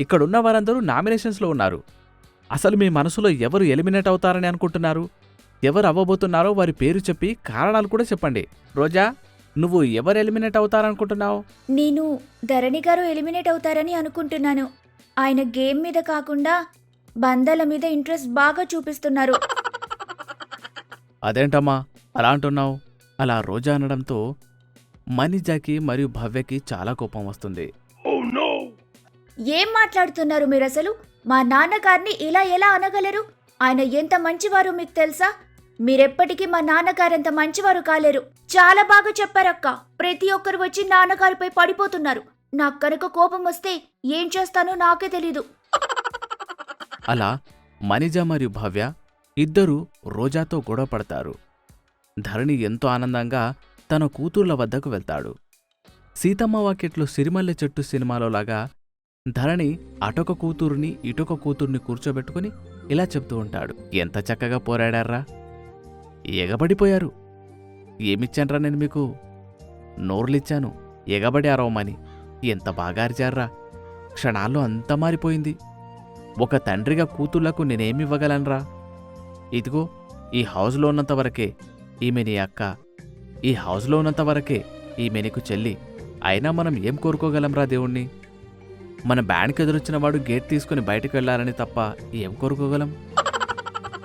ఇక్కడున్న వారందరూ నామినేషన్స్లో ఉన్నారు. అసలు మీ మనసులో ఎవరు ఎలిమినేట్ అవుతారని అనుకుంటున్నారు? ఎవరు అవ్వబోతున్నారో వారి పేరు చెప్పి కారణాలు కూడా చెప్పండి. రోజా, నువ్వు ఎవరు ఎలిమినేట్ అవుతారనుకుంటున్నావు? నేను ధరణి గారు ఎలిమినేట్ అవుతారని అనుకుంటున్నాను. ఆయన గేమ్ మీద కాకుండా బంధాల మీద ఇంట్రెస్ట్ బాగా చూపిస్తున్నారు. అదేంటమ్మా అలా అంటున్నావు? అలా రోజా అనడంతో మనీజాకి మరియు భవ్యకి చాలా కోపం వస్తుంది. ఏం మాట్లాడుతున్నారు మీరు అసలు? మా నాన్నగారిని ఇలా ఎలా అనగలరు? ఆయన ఎంత మంచివారు మీకు తెలుసా? మీరెప్పటికీ మా నాన్నగారంత మంచివారు కాలేరు. చాలా బాగా చెప్పారక్క. ప్రతి ఒక్కరు వచ్చి నాన్నగారిపై పడిపోతున్నారు. నాకు కనుక కోపం వస్తే ఏం చేస్తానో నాకే తెలీదు. అలా మనీజా మరియు భవ్య ఇద్దరూ రోజాతో గొడవ పడతారు. ధరణి ఎంతో ఆనందంగా తన కూతుర్ల వద్దకు వెళ్తాడు. సీతమ్మ వాకిట్లో సిరిమల్లె చెట్టు సినిమాలోలాగా ధరణి అటొక కూతురుని ఇటొక కూతుర్ని కూర్చోబెట్టుకుని ఇలా చెప్తూ ఉంటాడు. ఎంత చక్కగా పోరాడారా, ఎగబడిపోయారు. ఏమిచ్చాన్రా నేను మీకు? నోర్లిచ్చాను, ఎగబడి అరవమని. ఎంత బాగా అరిచారా, క్షణాల్లో అంతా మారిపోయింది. ఒక తండ్రిగా కూతుళ్లకు నేనేమివ్వగలనరా? ఇదిగో ఈ హౌస్లో ఉన్నంతవరకే ఈమె నీ అక్క, ఈ హౌస్లో ఉన్నంతవరకే ఈమె నీకు చెల్లి. అయినా మనం ఏం కోరుకోగలంరా దేవుణ్ణి? మన బ్యాండ్కి ఎదురొచ్చిన వాడు గేట్ తీసుకుని బయటకు వెళ్లాలని తప్ప ఏం కోరుకోగలం?